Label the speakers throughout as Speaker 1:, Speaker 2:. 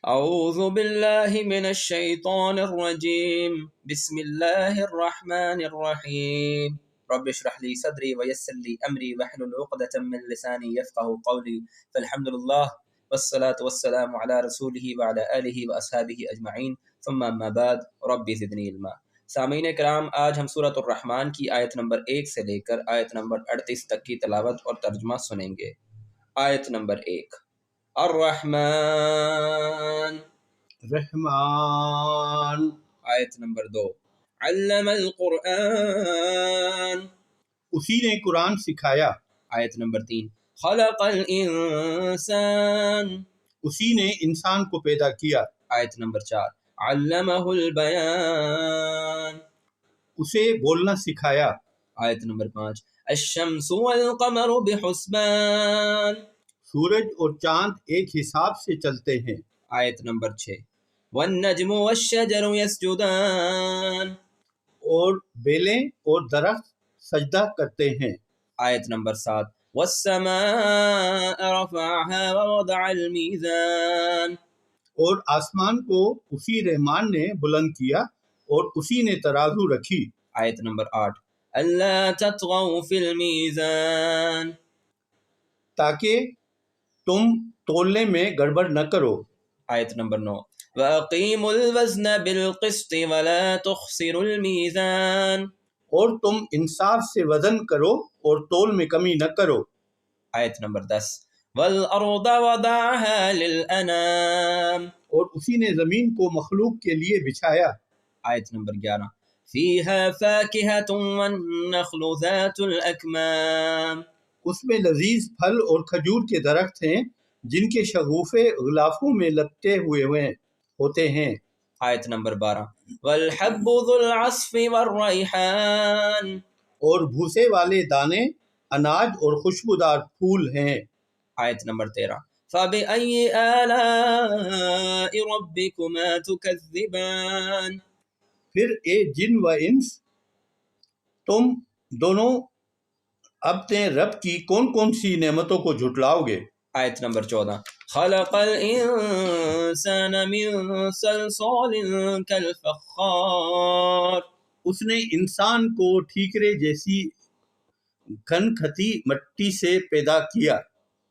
Speaker 1: أعوذ بالله من الشيطان الرجيم بسم الله الرحمن الرحيم رب اشرح لي صدري ويسر لي أمري واحلل عقدة من لساني يفقهوا قولي فالحمد لله والصلاة والسلام على رسوله وعلى آله وأصحابه أجمعين ثم أما بعد رب زدني علما۔ سامعین کرام، آج ہم سورۃ الرحمن کی آیت نمبر 1 سے لے کر آیت نمبر 38 تک کی تلاوت اور ترجمہ سنیں گے۔ آیت نمبر 1، الرحمن،
Speaker 2: رحمان۔
Speaker 1: آیت نمبر 2، علم القرآن،
Speaker 2: اسی نے قرآن سکھایا۔
Speaker 1: آیت نمبر 3، خلق الانسان،
Speaker 2: اسی نے انسان کو پیدا کیا۔
Speaker 1: آیت نمبر 4، علمہ البیان،
Speaker 2: اسے بولنا سکھایا۔
Speaker 1: آیت نمبر 5، الشمس والقمر بحسبان،
Speaker 2: سورج اور چاند ایک حساب سے چلتے ہیں۔
Speaker 1: آیت نمبر 6، والنجم والشجر يسجدان،
Speaker 2: اور بیلیں اور درخت سجدہ کرتے ہیں۔
Speaker 1: آیت نمبر 7، والسماء رفعها ووضع الميزان،
Speaker 2: اور آسمان کو اسی رحمان نے بلند کیا اور اسی نے ترازو رکھی۔
Speaker 1: آیت نمبر 8، الا تطغوا في الميزان،
Speaker 2: تاکہ تم تولنے میں گڑبڑ نہ کرو۔
Speaker 1: آیت نمبر 9، واقیموا الوزن بالقسط ولا تخسروا الميزان،
Speaker 2: اور تم انصاف سے وزن کرو اور تول میں کمی نہ کرو۔
Speaker 1: آیت نمبر 10، والارض وضعها للانام،
Speaker 2: اور اسی نے زمین کو مخلوق کے لیے بچھایا۔
Speaker 1: آیت نمبر 11، فيها فاكهة والنخل ذات الاكمام،
Speaker 2: اس میں لذیذ پھل اور کھجور کے درخت ہیں جن کے شگوفے غلافوں میں لپٹے ہوئے ہوتے ہیں۔
Speaker 1: آیت نمبر 12، والحب ذو العصف والریحان،
Speaker 2: اور بھوسے والے دانے اناج اور خوشبودار پھول ہیں۔
Speaker 1: آیت نمبر 13، فبأي آلاء ربكما تكذبان،
Speaker 2: پھر اے جن و انس، تم دونوں اپنے رب کی کون کون سی نعمتوں کو جھٹلاؤ گے؟
Speaker 1: آیت نمبر 14، خلق الانسان من صلصال كالفخار،
Speaker 2: اس نے انسان کو ٹھیکرے جیسی کھنکھتی مٹی سے پیدا کیا۔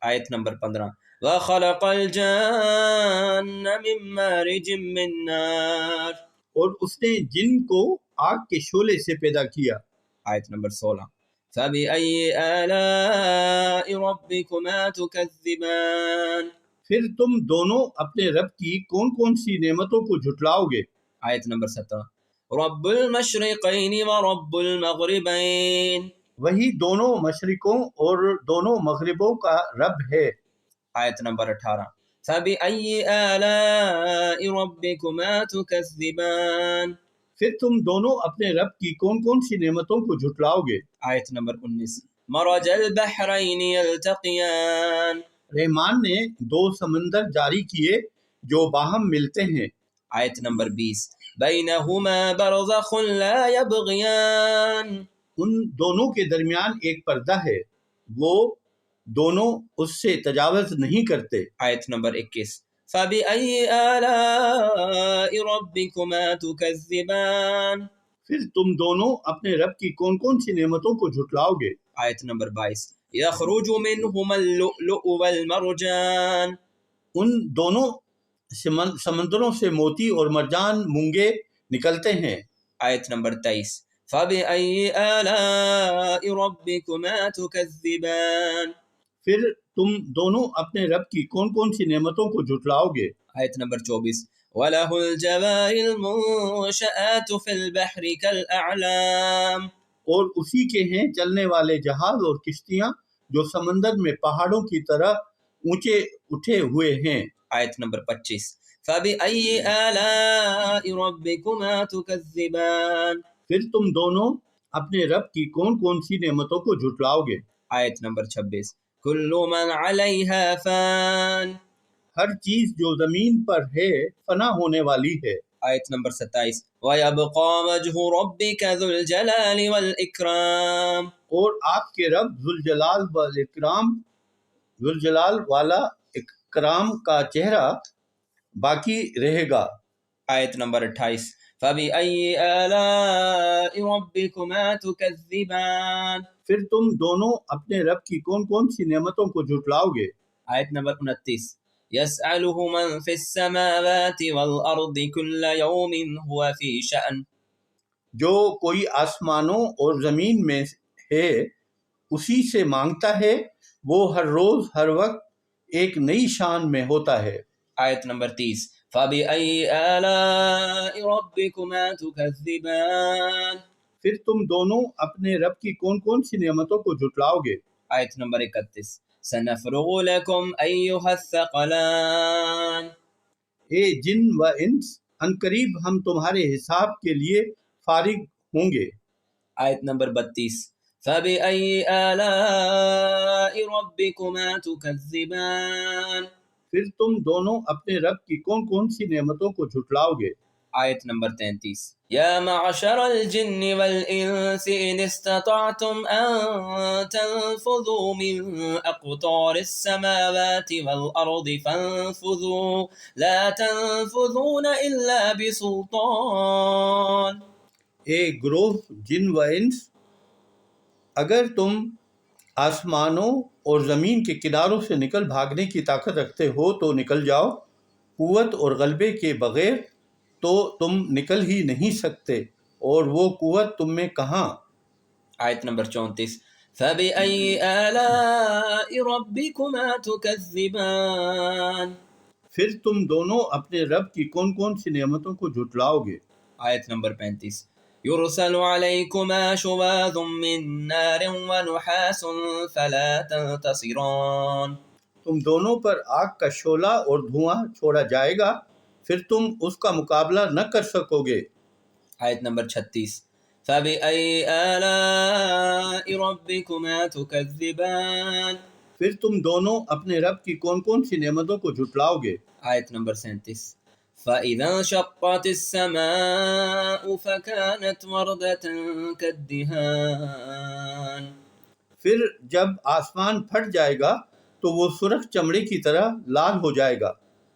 Speaker 1: آیت نمبر 15، وخلق الجان من مارج من نار،
Speaker 2: اور اس نے جن کو آگ کے شعلے سے پیدا کیا۔
Speaker 1: آیت نمبر 16، فبأي آلاء ربكما تكذبان،
Speaker 2: پھر تم دونوں اپنے رب کی کون کون سی نعمتوں کو جھٹلاؤ گے؟
Speaker 1: آیت نمبر 17، رب المشرقین ورب المغربین،
Speaker 2: وہی دونوں مشرقوں اور دونوں مغربوں کا رب ہے۔
Speaker 1: آیت نمبر 18، فبأي آلاء ربكما تكذبان،
Speaker 2: پھر تم دونوں اپنے رب کی کون کون سی نعمتوں کو جھٹلاؤ گے؟
Speaker 1: آیت نمبر 19، مرج البحرین یلتقیان،
Speaker 2: رحمان نے دو سمندر جاری کیے جو باہم ملتے ہیں۔
Speaker 1: آیت نمبر 20، بینہما برزخ لا یبغیان،
Speaker 2: ان دونوں کے درمیان ایک پردہ ہے، وہ دونوں اس سے تجاوز نہیں کرتے۔
Speaker 1: آیت نمبر 21، فبأي آلاء ربكما تكذبان،
Speaker 2: پھر تم دونوں اپنے رب کی کون کون سی نعمتوں کو جھٹلاؤ گے؟
Speaker 1: آیت نمبر 22، یخرج منهما اللؤلؤ والمرجان،
Speaker 2: ان دونوں سمندروں سے موتی اور مرجان مونگے نکلتے ہیں۔
Speaker 1: آیت نمبر 23، فبأي آلاء ربكما تكذبان،
Speaker 2: پھر تم دونوں اپنے رب کی کون کون سی نعمتوں کو جھٹلاؤ گے؟
Speaker 1: آیت نمبر 24، وَلَهُ الْجَوَارِ الْمُنشَآتُ فِي الْبَحْرِ كَالْأَعْلَامِ،
Speaker 2: اور اسی کے ہیں چلنے والے جہاز اور کشتیاں جو سمندر میں پہاڑوں کی طرح اونچے اٹھے ہوئے ہیں۔
Speaker 1: آیت نمبر 25، فَبِأَيِّ آلَاءِ رَبِّكُمَا تُكَذِّبَانِ،
Speaker 2: پھر تم دونوں اپنے رب کی کون کون سی نعمتوں کو جھٹلاؤ گے؟
Speaker 1: آیت نمبر 26، كُلُّ مَنْ عَلَيْهَا فَانٍ،
Speaker 2: ہر چیز جو زمین پر ہے فنا ہونے والی ہے۔
Speaker 1: آیت نمبر 27، وَيَبْقَى وَجْهُ رَبِّكَ ذُو الْجَلَالِ وَالْإِكْرَامِ،
Speaker 2: اور آپ کے رب ذوالجلال والا اکرام کا چہرہ باقی رہے گا۔
Speaker 1: آیت نمبر 28 فَبِأَيِّ آلَاءِ رَبِّكُمَا تُكَذِّبَانِ،
Speaker 2: پھر تم دونوں اپنے رب کی کون کون سی نعمتوں کو جھٹلاؤ گے۔
Speaker 1: آیت نمبر 29 يَسْأَلُهُ مَنْ فِي السَّمَاوَاتِ وَالْأَرْضِ كُلَّ يَوْمٍ هُوَ فِي شَأْنٍ،
Speaker 2: جو کوئی آسمانوں اور زمین میں ہے اسی سے مانگتا ہے، وہ ہر روز ہر وقت ایک نئی شان میں ہوتا ہے۔
Speaker 1: آیت نمبر 30 فَبِأَيِّ آلَاءِ رَبِّكُمَا تُكَذِّبَانِ،
Speaker 2: پھر تم دونوں اپنے رب کی کون کون سی نعمتوں کو جھٹلاؤ گے۔
Speaker 1: آیت نمبر 31 سَنَفْرُغُ لَكُمْ أَيُّهَ الثَّقَلَانِ،
Speaker 2: اے جن و انس، عنقریب ہم تمہارے حساب کے لیے فارغ ہوں گے۔
Speaker 1: آیت نمبر 32 فَبِأَيِّ آلَاءِ رَبِّكُمَا تُكَذِّبَانِ،
Speaker 2: پھر تم دونوں اپنے رب کی کون کون سی نعمتوں کو جھٹلاؤ گے۔
Speaker 1: آیت نمبر 33 یا معشر الجن والانس ان استطعتم ان تنفذوا من اقطار السماوات والارض فانفذوا لا تنفذون الا بسلطان،
Speaker 2: اے گروہ جن و انس، اگر تم آسمانوں اور زمین کے کناروں سے نکل بھاگنے کی طاقت رکھتے ہو تو نکل جاؤ، قوت اور غلبے کے بغیر تو تم نکل ہی نہیں سکتے، اور وہ قوت تم میں کہاں۔
Speaker 1: آیت نمبر 34 فَبِأَيِّ آلَاءِ رَبِّكُمَا تُكَذِّبَانِ،
Speaker 2: پھر تم دونوں اپنے رب کی کون کون سی نعمتوں کو جھٹلاؤ گے۔
Speaker 1: آیت نمبر 35 يرسل عليكما شواظ من نار ونحاس فلا تنتصران،
Speaker 2: تم دونوں پر آگ کا شعلہ اور دھواں چھوڑا جائے گا، پھر تم اس کا مقابلہ نہ کر سکو گے۔
Speaker 1: آیت نمبر 36 فَبِأَيِّ آلَاءِ رَبِّكُمَا تُكَذِّبَانِ،
Speaker 2: پھر تم دونوں اپنے رب کی کون کون سی نعمتوں کو جھٹلاؤ گے۔
Speaker 1: آیت نمبر 37 فَإِذَا انشَقَّتِ السَّمَاءُ فَكَانَتْ وَرْدَةً كَالدِّهَانِ،
Speaker 2: پھر جب آسمان پھٹ جائے گا تو وہ سرخ چمڑے کی طرح لال ہو جائے گا۔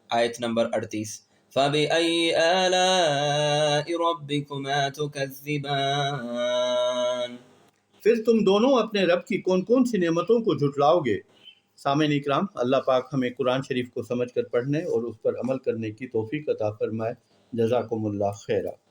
Speaker 1: آیت نمبر 38 فَبِأَيِّ آلَاءِ رَبِّكُمَا تُكَذِّبَانِ،
Speaker 2: پھر تم دونوں اپنے رب کی کون کون سی نعمتوں کو جھٹلاؤ گے۔ سامعین اکرام، اللہ پاک ہمیں قرآن شریف کو سمجھ کر پڑھنے اور اس پر عمل کرنے کی توفیق عطا فرمائے۔ جزاکم اللہ خیرہ۔